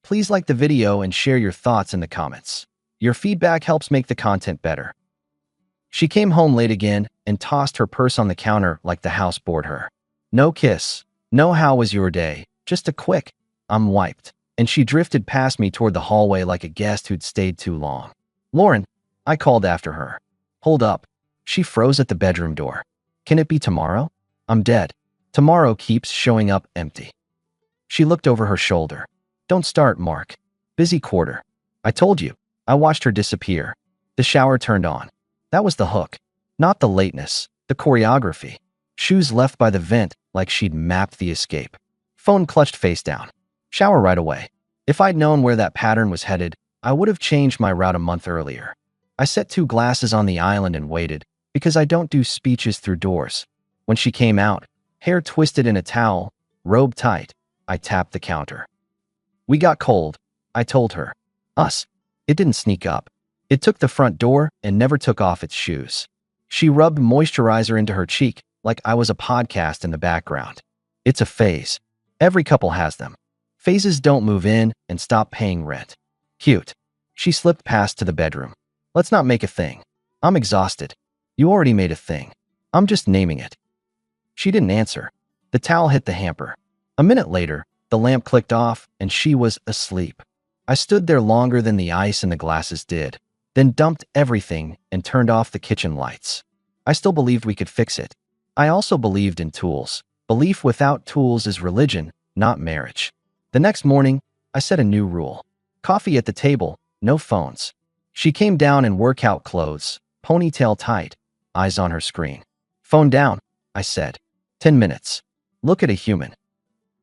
Please like the video and share your thoughts in the comments. Your feedback helps make the content better. She came home late again and tossed her purse on the counter like the house bored her. No kiss. No how was your day. Just a quick, I'm wiped. And she drifted past me toward the hallway like a guest who'd stayed too long. Lauren, I called after her. Hold up. She froze at the bedroom door. Can it be tomorrow? I'm dead. Tomorrow keeps showing up empty. She looked over her shoulder. Don't start, Mark. Busy quarter. I told you. I watched her disappear. The shower turned on. That was the hook. Not the lateness, the choreography. Shoes left by the vent like she'd mapped the escape. Phone clutched face down. Shower right away. If I'd known where that pattern was headed, I would have changed my route a month earlier. I set 2 glasses on the island and waited, because I don't do speeches through doors. When she came out, hair twisted in a towel, robe tight, I tapped the counter. We got cold, I told her. Us. It didn't sneak up. It took the front door and never took off its shoes. She rubbed moisturizer into her cheek like I was a podcast in the background. It's a phase. Every couple has them. Phases don't move in and stop paying rent. Cute. She slipped past to the bedroom. Let's not make a thing. I'm exhausted. You already made a thing. I'm just naming it. She didn't answer. The towel hit the hamper. A minute later, the lamp clicked off and she was asleep. I stood there longer than the ice in the glasses did, then dumped everything and turned off the kitchen lights. I still believed we could fix it. I also believed in tools. Belief without tools is religion, not marriage. The next morning, I set a new rule. Coffee at the table, no phones. She came down in workout clothes, ponytail tight, eyes on her screen. Phone down, I said. 10 minutes. Look at a human.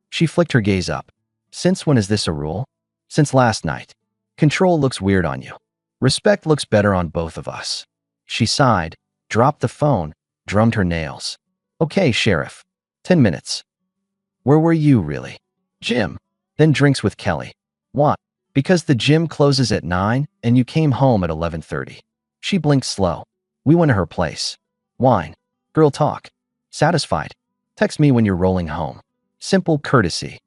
She flicked her gaze up. Since when is this a rule? Since last night. Control looks weird on you. Respect looks better on both of us. She sighed, dropped the phone, drummed her nails. Okay, Sheriff. 10 minutes. Where were you, really? Gym. Then drinks with Kelly. Why? Because the gym closes at 9 and you came home at 11:30. She blinked slow. We went to her place. Wine. Girl talk. Satisfied. Text me when you're rolling home. Simple courtesy.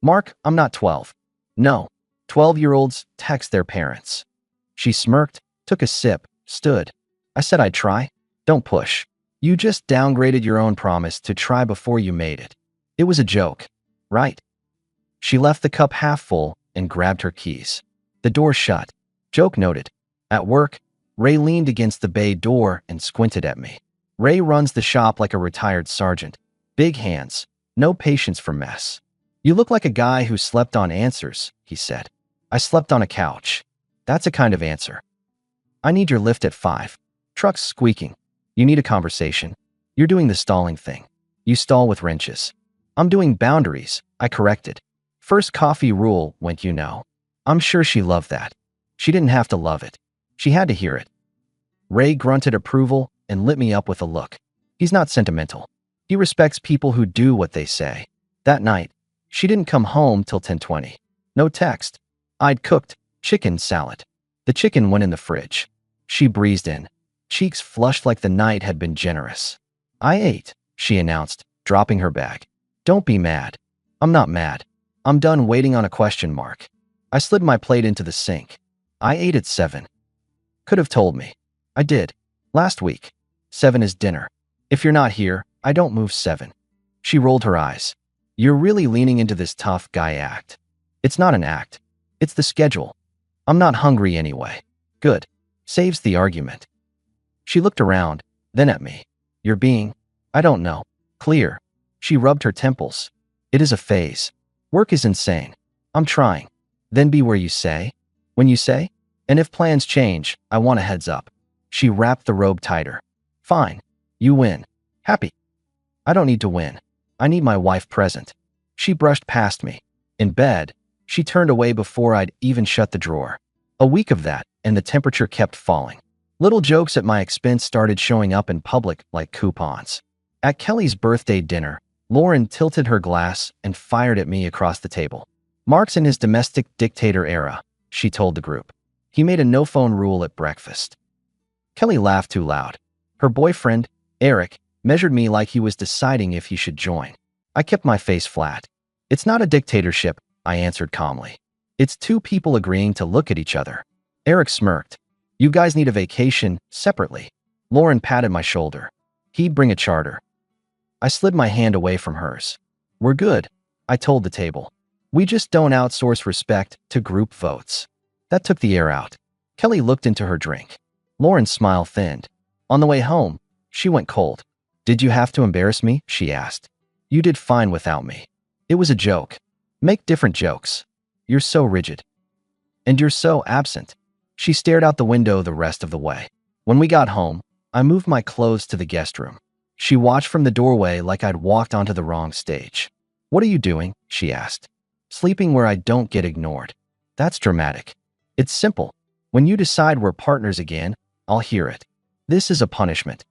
Mark, I'm not 12. No. 12-year-olds text their parents. She smirked, took a sip, stood. I said I'd try. Don't push. You just downgraded your own promise to try before you made it. It was a joke, right? She left the cup half full and grabbed her keys. The door shut. Joke noted. At work, Ray leaned against the bay door and squinted at me. Ray runs the shop like a retired sergeant. Big hands. No patience for mess. You look like a guy who slept on answers, he said. I slept on a couch. That's a kind of answer. I need your lift at 5. Truck's squeaking. You need a conversation. You're doing the stalling thing. You stall with wrenches. I'm doing boundaries, I corrected. First coffee rule went, you know. I'm sure she loved that. She didn't have to love it. She had to hear it. Ray grunted approval and lit me up with a look. He's not sentimental. He respects people who do what they say. That night, she didn't come home till 10:20. No text. I'd cooked chicken salad. The chicken went in the fridge. She breezed in, cheeks flushed like the night had been generous. I ate, she announced, dropping her bag. Don't be mad. I'm not mad. I'm done waiting on a question mark. I slid my plate into the sink. I ate at 7. Could have told me. I did. Last week. 7 is dinner. If you're not here, I don't move 7. She rolled her eyes. You're really leaning into this tough guy act. It's not an act. It's the schedule. I'm not hungry anyway. Good. Saves the argument. She looked around, then at me. You're being, I don't know, clear. She rubbed her temples. It is a phase. Work is insane. I'm trying. Then be where you say. When you say. And if plans change, I want a heads up. She wrapped the robe tighter. Fine. You win. Happy. I don't need to win. I need my wife present. She brushed past me. In bed, she turned away before I'd even shut the drawer. A week of that, and the temperature kept falling. Little jokes at my expense started showing up in public like coupons. At Kelly's birthday dinner, Lauren tilted her glass and fired at me across the table. Mark's in his domestic dictator era, she told the group. He made a no-phone rule at breakfast. Kelly laughed too loud. Her boyfriend, Eric, measured me like he was deciding if he should join. I kept my face flat. It's not a dictatorship, I answered calmly. It's two people agreeing to look at each other. Eric smirked. You guys need a vacation, separately. Lauren patted my shoulder. He'd bring a charter. I slid my hand away from hers. We're good, I told the table. We just don't outsource respect to group votes. That took the air out. Kelly looked into her drink. Lauren's smile thinned. On the way home, she went cold. Did you have to embarrass me? She asked. You did fine without me. It was a joke. Make different jokes. You're so rigid. And you're so absent. She stared out the window the rest of the way. When we got home, I moved my clothes to the guest room. She watched from the doorway like I'd walked onto the wrong stage. What are you doing? She asked. Sleeping where I don't get ignored. That's dramatic. It's simple. When you decide we're partners again, I'll hear it. This is a punishment.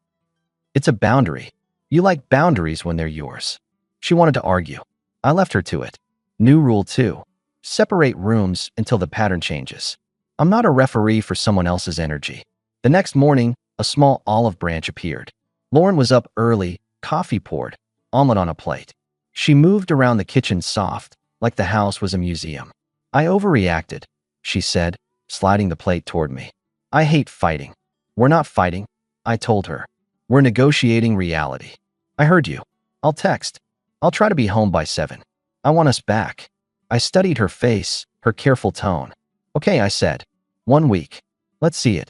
It's a boundary. You like boundaries when they're yours. She wanted to argue. I left her to it. New rule 2. Separate rooms until the pattern changes. I'm not a referee for someone else's energy. The next morning, a small olive branch appeared. Lauren was up early, coffee poured, omelet on a plate. She moved around the kitchen soft, like the house was a museum. I overreacted, she said, sliding the plate toward me. I hate fighting. We're not fighting, I told her. We're negotiating reality. I heard you. I'll text. I'll try to be home by 7. I want us back. I studied her face, her careful tone. Okay, I said. 1 week. Let's see it.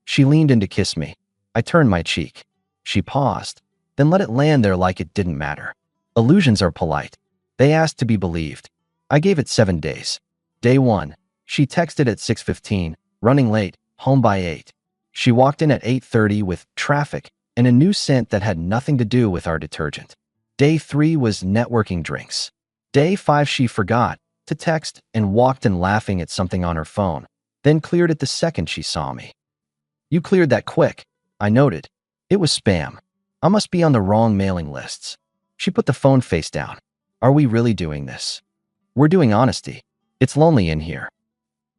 She leaned in to kiss me. I turned my cheek. She paused, then let it land there like it didn't matter. Illusions are polite. They asked to be believed. I gave it 7 days. Day 1. She texted at 6:15, running late, home by 8. She walked in at 8:30 with traffic and a new scent that had nothing to do with our detergent. Day 3 was networking drinks. Day 5 she forgot to text and walked in laughing at something on her phone, then cleared it the second she saw me. You cleared that quick, I noted. It was spam. I must be on the wrong mailing lists. She put the phone face down. Are we really doing this? We're doing honesty. It's lonely in here.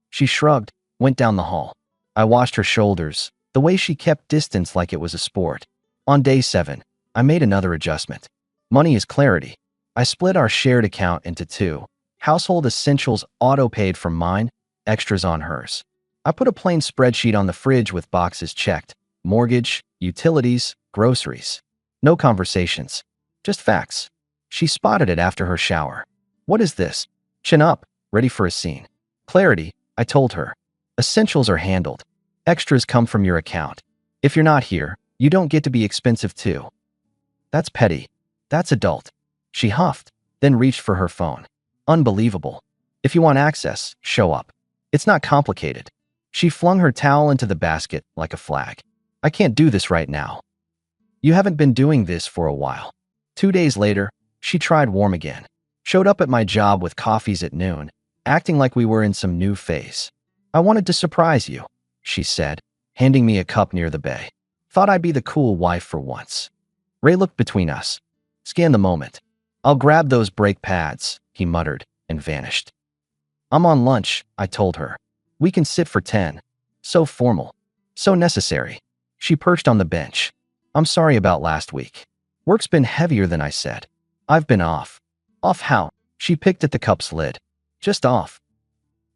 She shrugged, went down the hall. I watched her shoulders, the way she kept distance like it was a sport. On day 7, I made another adjustment. Money is clarity. I split our shared account into 2. Household essentials auto-paid from mine, extras on hers. I put a plain spreadsheet on the fridge with boxes checked. Mortgage, utilities, groceries. No conversations. Just facts. She spotted it after her shower. What is this? Chin up, ready for a scene. Clarity, I told her. Essentials are handled. Extras come from your account. If you're not here, you don't get to be expensive too. That's petty. That's adult. She huffed, then reached for her phone. Unbelievable. If you want access, show up. It's not complicated. She flung her towel into the basket like a flag. I can't do this right now. You haven't been doing this for a while. 2 days later, she tried warm again. Showed up at my job with coffees at noon, acting like we were in some new phase. I wanted to surprise you, she said, handing me a cup near the bay. Thought I'd be the cool wife for once. Ray looked between us. Scanned the moment. I'll grab those brake pads, he muttered, and vanished. I'm on lunch, I told her. We can sit for 10. So formal. So necessary. She perched on the bench. I'm sorry about last week. Work's been heavier than I said. I've been off. Off how? She picked at the cup's lid. Just off.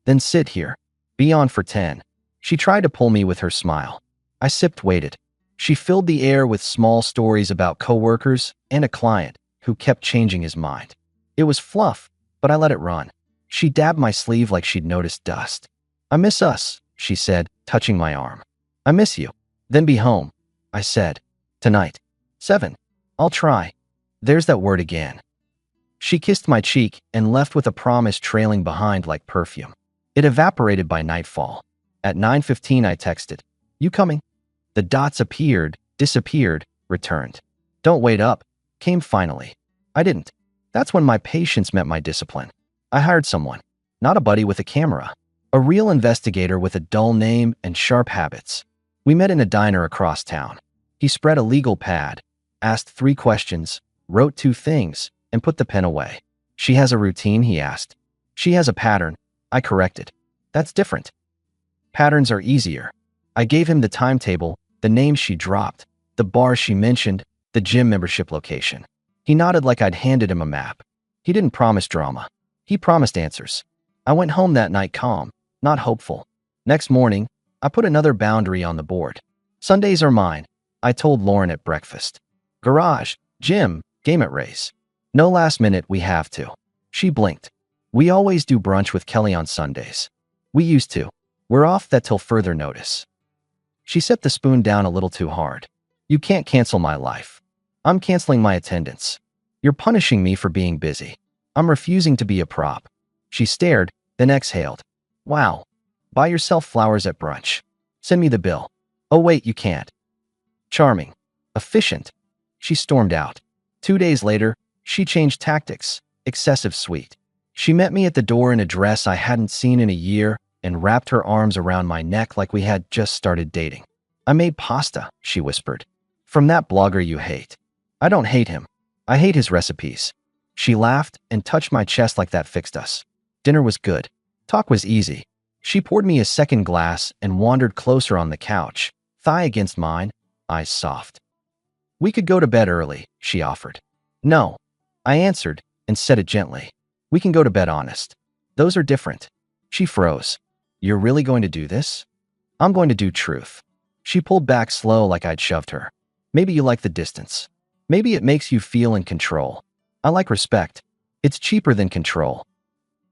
Then sit here. Be on for 10. She tried to pull me with her smile. I sipped, waited. She filled the air with small stories about coworkers and a client who kept changing his mind. It was fluff, but I let it run. She dabbed my sleeve like she'd noticed dust. I miss us, she said, touching my arm. I miss you. Then be home, I said. Tonight. 7. I'll try. There's that word again. She kissed my cheek and left with a promise trailing behind like perfume. It evaporated by nightfall. At 9:15 I texted, You coming? The dots appeared, disappeared, returned. Don't wait up, came finally. I didn't. That's when my patience met my discipline. I hired someone, not a buddy with a camera. A real investigator with a dull name and sharp habits. We met in a diner across town. He spread a legal pad, asked 3 questions, wrote 2 things, and put the pen away. She has a routine, he asked. She has a pattern, I corrected. That's different. Patterns are easier. I gave him the timetable, the name she dropped, the bar she mentioned, the gym membership location. He nodded like I'd handed him a map. He didn't promise drama. He promised answers. I went home that night calm, not hopeful. Next morning, I put another boundary on the board. Sundays are mine, I told Lauren at breakfast. Garage, gym, game at Ray's. No last minute, we have to. She blinked. We always do brunch with Kelly on Sundays. We used to. We're off that till further notice. She set the spoon down a little too hard. You can't cancel my life. I'm canceling my attendance. You're punishing me for being busy. I'm refusing to be a prop. She stared, then exhaled. Wow. Buy yourself flowers at brunch. Send me the bill. Oh wait, you can't. Charming. Efficient. She stormed out. 2 days later, she changed tactics. Excessive sweet. She met me at the door in a dress I hadn't seen in a year and wrapped her arms around my neck like we had just started dating. I made pasta, she whispered. From that blogger you hate. I don't hate him. I hate his recipes. She laughed and touched my chest like that fixed us. Dinner was good. Talk was easy. She poured me a second glass and wandered closer on the couch, thigh against mine, eyes soft. We could go to bed early, she offered. No. I answered and said it gently. We can go to bed honest. Those are different. She froze. You're really going to do this? I'm going to do truth. She pulled back slow like I'd shoved her. Maybe you like the distance. Maybe it makes you feel in control. I like respect. It's cheaper than control.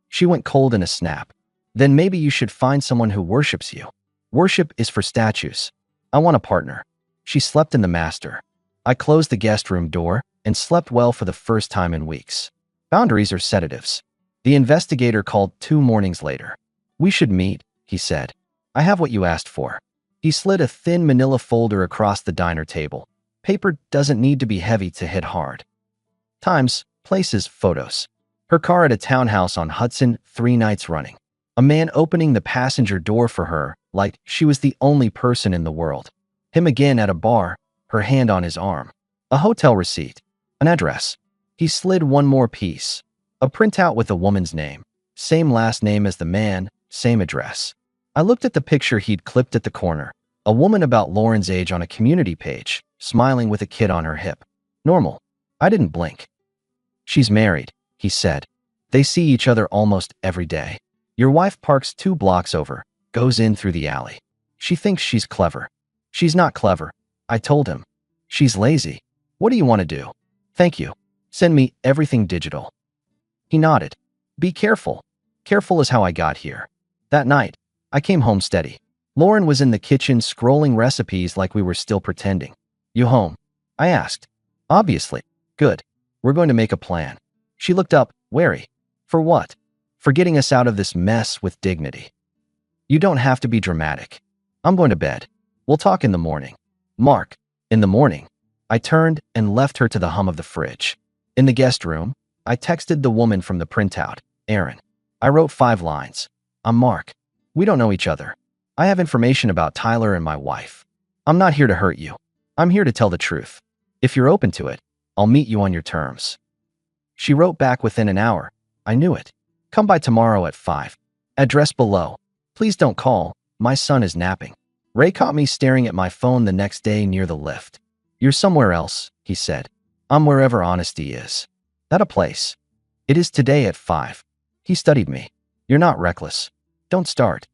She went cold in a snap. Then maybe you should find someone who worships you. Worship is for statues. I want a partner. She slept in the master. I closed the guest room door and slept well for the first time in weeks. Boundaries are sedatives. The investigator called 2 mornings later. We should meet, he said. I have what you asked for. He slid a thin manila folder across the diner table. Paper doesn't need to be heavy to hit hard. Times, places, photos. Her car at a townhouse on Hudson 3 nights running. A man opening the passenger door for her like she was the only person in the world. Him again at a bar, her hand on his arm. A hotel receipt. An address. He slid one more piece. A printout with a woman's name. Same last name as the man, same address. I looked at the picture he'd clipped at the corner. A woman about Lauren's age on a community page, smiling with a kid on her hip. Normal. I didn't blink. She's married, he said. They see each other almost every day. Your wife parks 2 blocks over, goes in through the alley. She thinks she's clever. She's not clever, I told him. She's lazy. What do you want to do? Thank you. Send me everything digital. He nodded. Be careful. Careful is how I got here. That night, I came home steady. Lauren was in the kitchen scrolling recipes like we were still pretending. You home? I asked. Obviously. Good. We're going to make a plan. She looked up, wary. For what? For getting us out of this mess with dignity. You don't have to be dramatic. I'm going to bed. We'll talk in the morning. Mark. In the morning. I turned and left her to the hum of the fridge. In the guest room, I texted the woman from the printout, Erin. I wrote 5 lines. I'm Mark. We don't know each other. I have information about Tyler and my wife. I'm not here to hurt you. I'm here to tell the truth. If you're open to it, I'll meet you on your terms. She wrote back within an hour. I knew it. Come by tomorrow at 5. Address below. Please don't call. My son is napping. Ray caught me staring at my phone the next day near the lift. You're somewhere else, he said. I'm wherever honesty is. Not a place. It is today at 5. He studied me. You're not reckless. Don't start.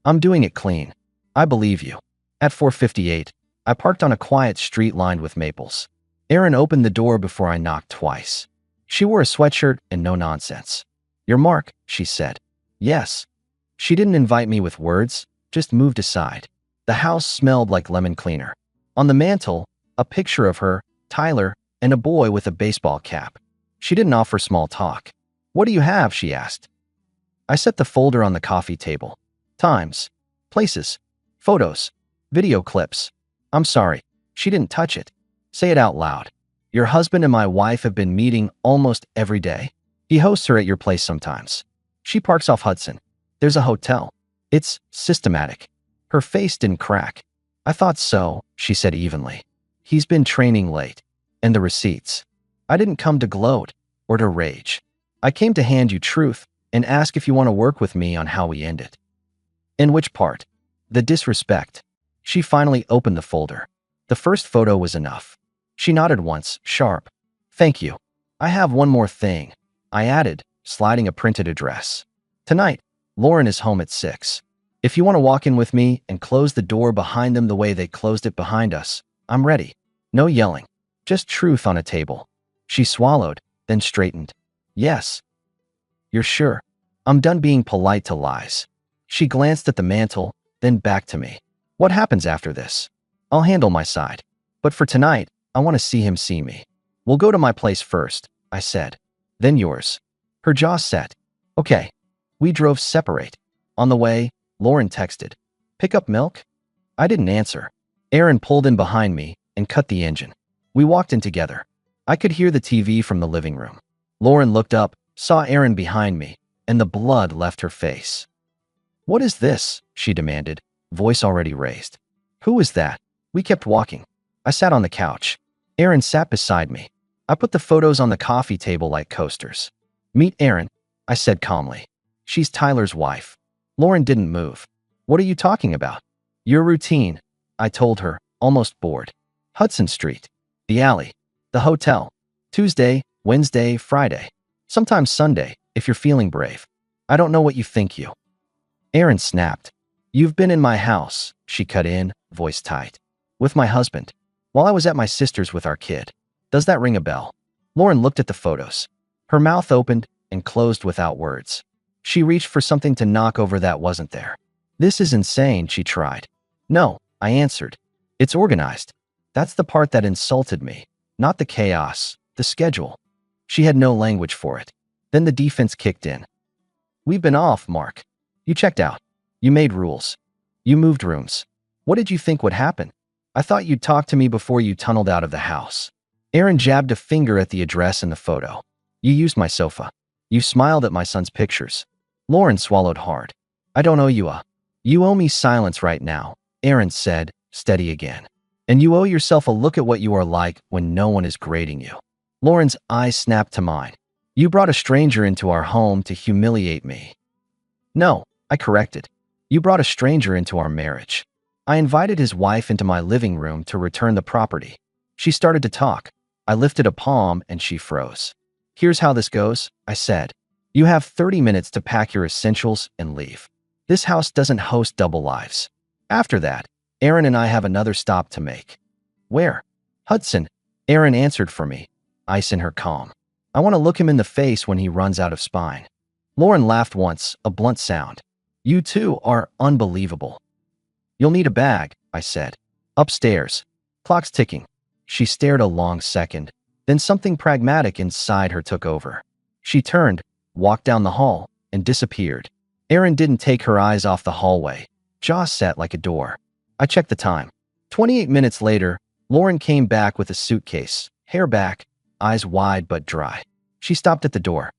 I'm doing it clean. I believe you. At 4:58, I parked on a quiet street lined with maples. Erin opened the door before I knocked twice. She wore a sweatshirt and no nonsense. You're Mark, she said. Yes. She didn't invite me with words, just moved aside. The house smelled like lemon cleaner. On the mantel, a picture of her, Tyler, and a boy with a baseball cap. She didn't offer small talk. What do you have? She asked. I set the folder on the coffee table. Times, places, photos, video clips. I'm sorry. She didn't touch it. Say it out loud. Your husband and my wife have been meeting almost every day. He hosts her at your place sometimes. She parks off Hudson. There's a hotel. It's systematic. Her face didn't crack. I thought so, she said evenly. He's been training late. And the receipts. I didn't come to gloat or to rage. I came to hand you truth and ask if you want to work with me on how we end it. In which part? The disrespect. She finally opened the folder. The first photo was enough. She nodded once, sharp. Thank you. I have one more thing. I added, sliding a printed address. Tonight, Lauren is home at 6. If you want to walk in with me and close the door behind them the way they closed it behind us, I'm ready. No yelling. Just truth on a table. She swallowed, then straightened. Yes. You're sure? I'm done being polite to lies. She glanced at the mantel, then back to me. What happens after this? I'll handle my side. But for tonight, I want to see him see me. We'll go to my place first, I said. Then yours. Her jaw set. Okay. We drove separate. On the way, Lauren texted. Pick up milk? I didn't answer. Aaron pulled in behind me and cut the engine. We walked in together. I could hear the TV from the living room. Lauren looked up, saw Aaron behind me, and the blood left her face. What is this? She demanded, voice already raised. Who is that? We kept walking. I sat on the couch. Aaron sat beside me. I put the photos on the coffee table like coasters. Meet Aaron, I said calmly. She's Tyler's wife. Lauren didn't move. What are you talking about? Your routine, I told her, almost bored. Hudson Street. The alley. The hotel. Tuesday, Wednesday, Friday. Sometimes Sunday, if you're feeling brave. I don't know what you think you. Aaron snapped. You've been in my house, she cut in, voice tight. With my husband. While I was at my sister's with our kid. Does that ring a bell? Lauren looked at the photos. Her mouth opened and closed without words. She reached for something to knock over that wasn't there. This is insane, she tried. No, I answered. It's organized. That's the part that insulted me. Not the chaos, the schedule. She had no language for it. Then the defense kicked in. We've been off, Mark. You checked out. You made rules. You moved rooms. What did you think would happen? I thought you'd talk to me before you tunneled out of the house. Aaron jabbed a finger at the address in the photo. You used my sofa. You smiled at my son's pictures. Lauren swallowed hard. I don't owe you a. You owe me silence right now, Aaron said, steady again. And you owe yourself a look at what you are like when no one is grading you. Lauren's eyes snapped to mine. You brought a stranger into our home to humiliate me. No, I corrected. You brought a stranger into our marriage. I invited his wife into my living room to return the property. She started to talk. I lifted a palm and she froze. Here's how this goes, I said. You have 30 minutes to pack your essentials and leave. This house doesn't host double lives. After that, Aaron and I have another stop to make. Where? Hudson. Aaron answered for me, ice in her calm. I want to look him in the face when he runs out of spine. Lauren laughed once, a blunt sound. You two are unbelievable. You'll need a bag, I said. Upstairs. Clock's ticking. She stared a long second. Then something pragmatic inside her took over. She turned, walked down the hall, and disappeared. Aaron didn't take her eyes off the hallway. Jaw set like a door. I checked the time. 28 minutes later, Lauren came back with a suitcase, hair back, eyes wide but dry. She stopped at the door.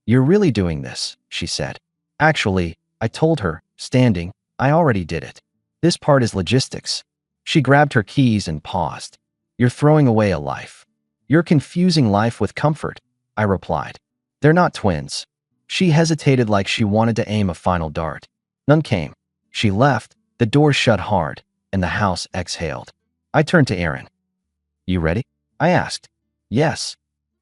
You're really doing this, she said. Actually, I told her, standing, I already did it. This part is logistics. She grabbed her keys and paused. You're throwing away a life. You're confusing life with comfort, I replied. They're not twins. She hesitated like she wanted to aim a final dart. None came. She left, the door shut hard, and the house exhaled. I turned to Aaron. You ready? I asked. Yes.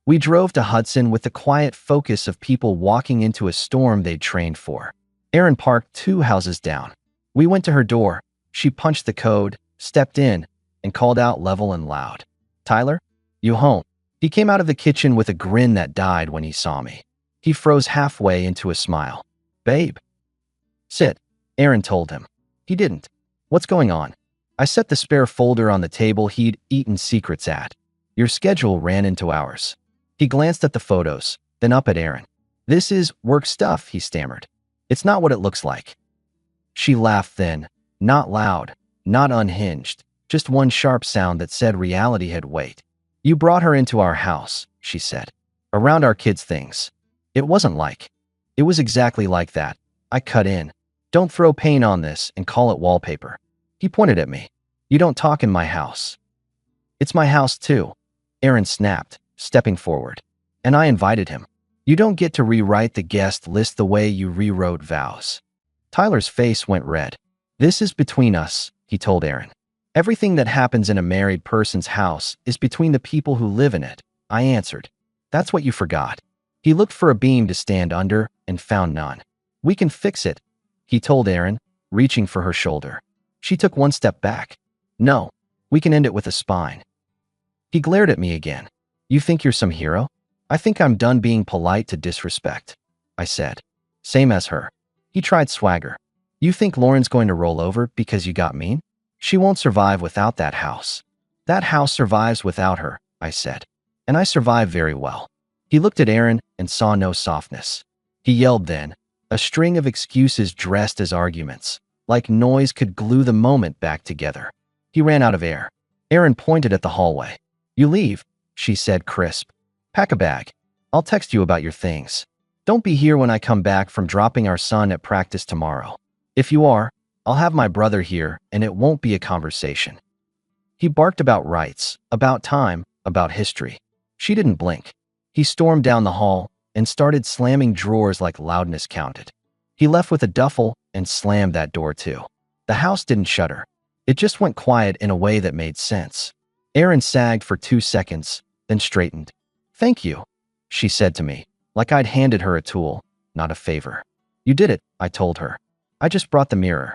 We drove to Hudson with the quiet focus of people walking into a storm they'd trained for. Aaron parked 2 houses down. We went to her door. She punched the code, stepped in, and called out level and loud. Tyler? You home? He came out of the kitchen with a grin that died when he saw me. He froze halfway into a smile. Babe. Sit, Aaron told him. He didn't. What's going on? I set the spare folder on the table he'd eaten secrets at. Your schedule ran into ours. He glanced at the photos, then up at Aaron. This is work stuff, he stammered. It's not what it looks like. She laughed then, not loud, not unhinged, just one sharp sound that said reality had weight. You brought her into our house, she said. Around our kids' things. It wasn't like. It was exactly like that. I cut in. Don't throw paint on this and call it wallpaper. He pointed at me. You don't talk in my house. It's my house too. Aaron snapped, stepping forward. And I invited him. You don't get to rewrite the guest list the way you rewrote vows. Tyler's face went red. This is between us, he told Aaron. Everything that happens in a married person's house is between the people who live in it, I answered. That's what you forgot. He looked for a beam to stand under and found none. We can fix it, he told Erin, reaching for her shoulder. She took one step back. No, we can end it with a spine. He glared at me again. You think you're some hero? I think I'm done being polite to disrespect, I said. Same as her. He tried swagger. You think Lauren's going to roll over because you got mean? She won't survive without that house. That house survives without her, I said. And I survive very well. He looked at Erin and saw no softness. He yelled then, a string of excuses dressed as arguments, like noise could glue the moment back together. He ran out of air. Erin pointed at the hallway. You leave, she said crisp. Pack a bag. I'll text you about your things. Don't be here when I come back from dropping our son at practice tomorrow. If you are, I'll have my brother here and it won't be a conversation. He barked about rights, about time, about history. She didn't blink. He stormed down the hall and started slamming drawers like loudness counted. He left with a duffel and slammed that door too. The house didn't shudder. It just went quiet in a way that made sense. Erin sagged for 2 seconds, then straightened. Thank you, she said to me, like I'd handed her a tool, not a favor. You did it, I told her. I just brought the mirror.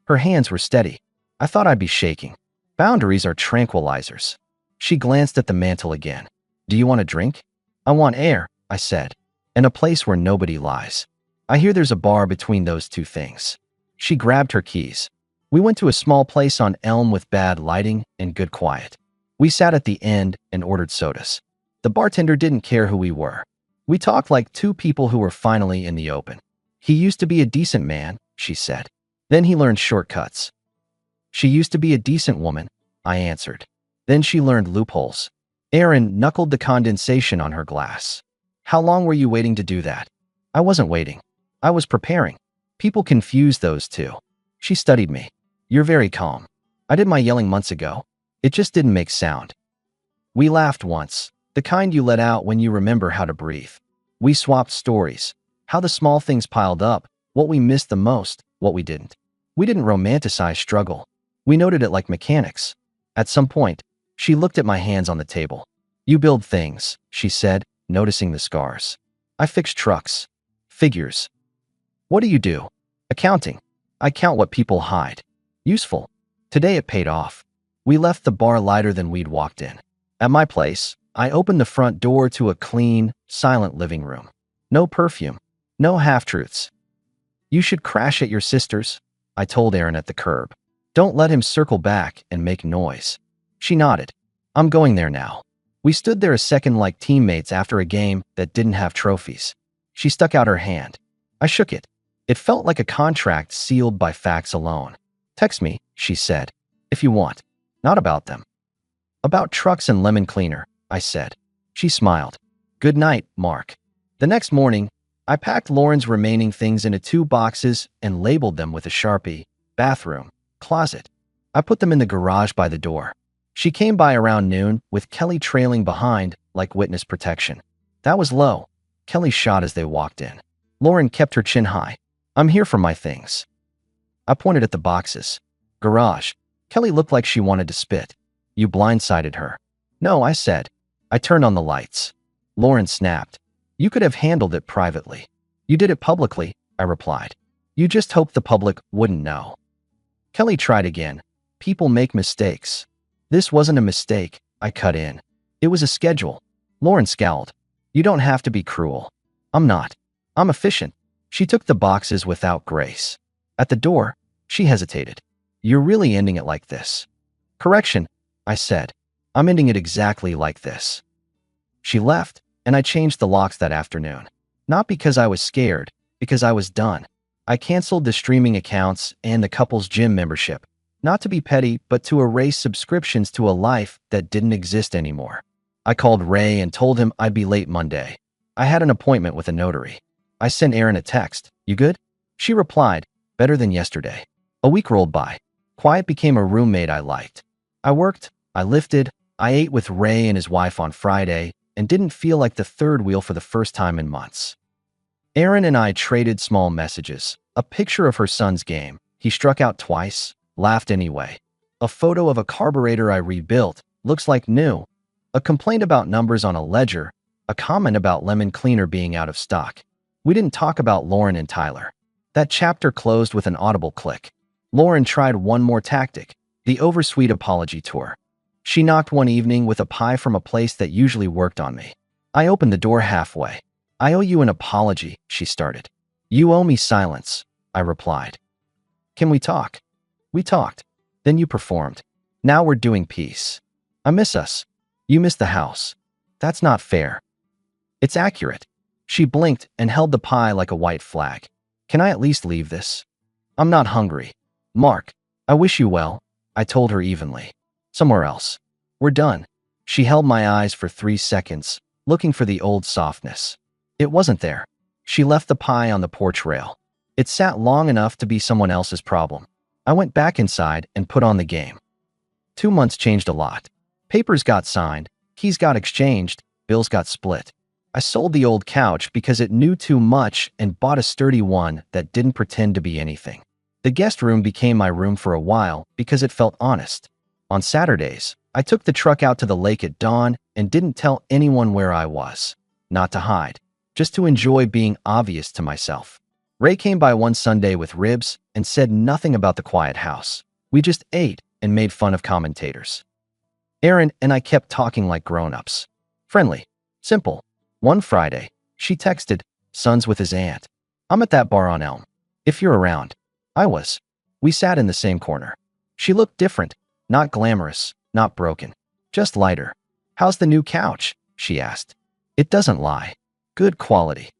Her hands were steady. I thought I'd be shaking. Boundaries are tranquilizers. She glanced at the mantel again. Do you want a drink? I want air, I said, and a place where nobody lies. I hear there's a bar between those two things. She grabbed her keys. We went to a small place on Elm with bad lighting and good quiet. We sat at the end and ordered sodas. The bartender didn't care who we were. We talked like two people who were finally in the open. He used to be a decent man, she said. Then he learned shortcuts. She used to be a decent woman, I answered. Then she learned loopholes. Erin knuckled the condensation on her glass. How long were you waiting to do that? I wasn't waiting. I was preparing. People confuse those two. She studied me. You're very calm. I did my yelling months ago. It just didn't make sound. We laughed once, the kind you let out when you remember how to breathe. We swapped stories, how the small things piled up, what we missed the most, what we didn't. We didn't romanticize struggle. We noted it like mechanics. At some point, she looked at my hands on the table. You build things, she said, noticing the scars. I fix trucks. Figures. What do you do? Accounting. I count what people hide. Useful. Today it paid off. We left the bar lighter than we'd walked in. At my place, I opened the front door to a clean, silent living room. No perfume. No half-truths. You should crash at your sister's, I told Erin at the curb. Don't let him circle back and make noise. She nodded. I'm going there now. We stood there a second like teammates after a game that didn't have trophies. She stuck out her hand. I shook it. It felt like a contract sealed by facts alone. Text me, she said, if you want. Not about them. About trucks and lemon cleaner, I said. She smiled. Good night, Mark. The next morning, I packed Lauren's remaining things into 2 boxes and labeled them with a Sharpie. Bathroom. Closet. I put them in the garage by the door. She came by around noon, with Kelly trailing behind, like witness protection. That was low. Kelly shot as they walked in. Lauren kept her chin high. I'm here for my things. I pointed at the boxes. Garage. Kelly looked like she wanted to spit. You blindsided her. No, I said. I turned on the lights. Lauren snapped. You could have handled it privately. You did it publicly, I replied. You just hoped the public wouldn't know. Kelly tried again. People make mistakes. This wasn't a mistake, I cut in. It was a schedule. Lauren scowled. You don't have to be cruel. I'm not. I'm efficient. She took the boxes without grace. At the door, she hesitated. You're really ending it like this. Correction, I said. I'm ending it exactly like this. She left, and I changed the locks that afternoon. Not because I was scared, because I was done. I canceled the streaming accounts and the couple's gym membership. Not to be petty, but to erase subscriptions to a life that didn't exist anymore. I called Ray and told him I'd be late Monday. I had an appointment with a notary. I sent Erin a text. You good? She replied, better than yesterday. A week rolled by. Quiet became a roommate I liked. I worked, I lifted, I ate with Ray and his wife on Friday, and didn't feel like the third wheel for the first time in months. Erin and I traded small messages. A picture of her son's game. He struck out twice, laughed anyway. A photo of a carburetor I rebuilt, looks like new. A complaint about numbers on a ledger. A comment about lemon cleaner being out of stock. We didn't talk about Lauren and Tyler. That chapter closed with an audible click. Lauren tried one more tactic, the oversweet apology tour. She knocked one evening with a pie from a place that usually worked on me. I opened the door halfway. "I owe you an apology," she started. "You owe me silence," I replied. "Can we talk?" We talked. Then you performed. Now we're doing peace. I miss us. You miss the house. That's not fair. It's accurate. She blinked and held the pie like a white flag. "Can I at least leave this?" "I'm not hungry." "Mark, I wish you well," I told her evenly. "Somewhere else." "We're done." She held my eyes for 3 seconds, looking for the old softness. It wasn't there. She left the pie on the porch rail. It sat long enough to be someone else's problem. I went back inside and put on the game. 2 months changed a lot. Papers got signed, keys got exchanged, bills got split. I sold the old couch because it knew too much and bought a sturdy one that didn't pretend to be anything. The guest room became my room for a while because it felt honest. On Saturdays, I took the truck out to the lake at dawn and didn't tell anyone where I was. Not to hide, just to enjoy being obvious to myself. Ray came by one Sunday with ribs and said nothing about the quiet house. We just ate and made fun of commentators. Erin and I kept talking like grown-ups. Friendly. Simple. One Friday, she texted, "Son's with his aunt. I'm at that bar on Elm. If you're around." I was. We sat in the same corner. She looked different, not glamorous, not broken, just lighter. "How's the new couch?" she asked. "It doesn't lie. Good quality."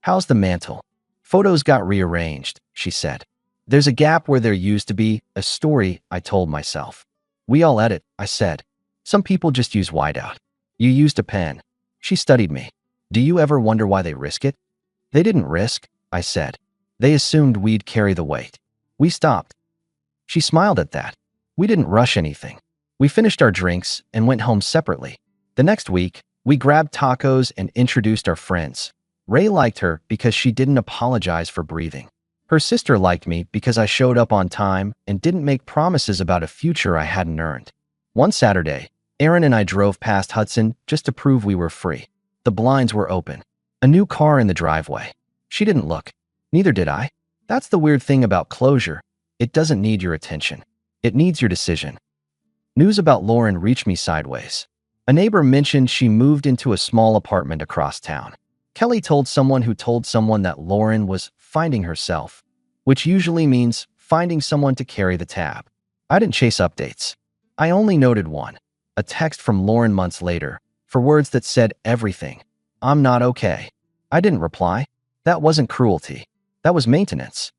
"How's the mantle?" "Photos got rearranged," she said. "There's a gap where there used to be a story," I told myself. "We all edit," I said. "Some people just use whiteout. You used a pen." She studied me. "Do you ever wonder why they risk it?" "They didn't risk," I said. "They assumed we'd carry the weight." We stopped. She smiled at that. We didn't rush anything. We finished our drinks and went home separately. The next week, we grabbed tacos and introduced our friends. Ray liked her because she didn't apologize for breathing. Her sister liked me because I showed up on time and didn't make promises about a future I hadn't earned. One Saturday, Erin and I drove past Hudson just to prove we were free. The blinds were open. A new car in the driveway. She didn't look. Neither did I. That's the weird thing about closure. It doesn't need your attention. It needs your decision. News about Lauren reached me sideways. A neighbor mentioned she moved into a small apartment across town. Kelly told someone who told someone that Lauren was finding herself, which usually means finding someone to carry the tab. I didn't chase updates. I only noted one, a text from Lauren months later, for words that said everything. "I'm not okay." I didn't reply. That wasn't cruelty. That was maintenance.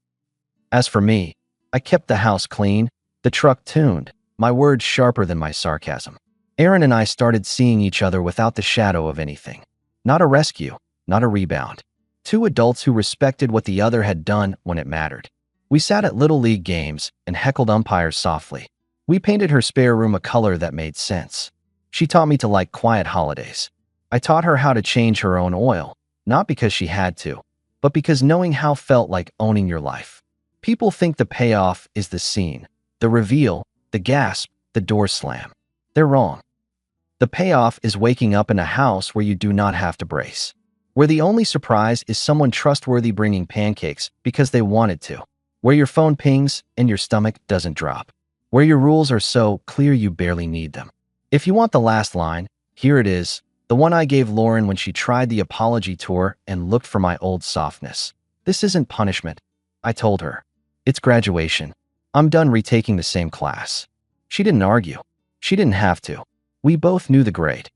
As for me, I kept the house clean, the truck tuned, my words sharper than my sarcasm. Erin and I started seeing each other without the shadow of anything. Not a rescue, not a rebound. Two adults who respected what the other had done when it mattered. We sat at Little League games and heckled umpires softly. We painted her spare room a color that made sense. She taught me to like quiet holidays. I taught her how to change her own oil, not because she had to, but because knowing how felt like owning your life. People think the payoff is the scene, the reveal, the gasp, the door slam. They're wrong. The payoff is waking up in a house where you do not have to brace, where the only surprise is someone trustworthy bringing pancakes because they wanted to, where your phone pings and your stomach doesn't drop, where your rules are so clear you barely need them. If you want the last line, here it is, the one I gave Lauren when she tried the apology tour and looked for my old softness. "This isn't punishment," I told her. "It's graduation. I'm done retaking the same class." She didn't argue. She didn't have to. We both knew the grade.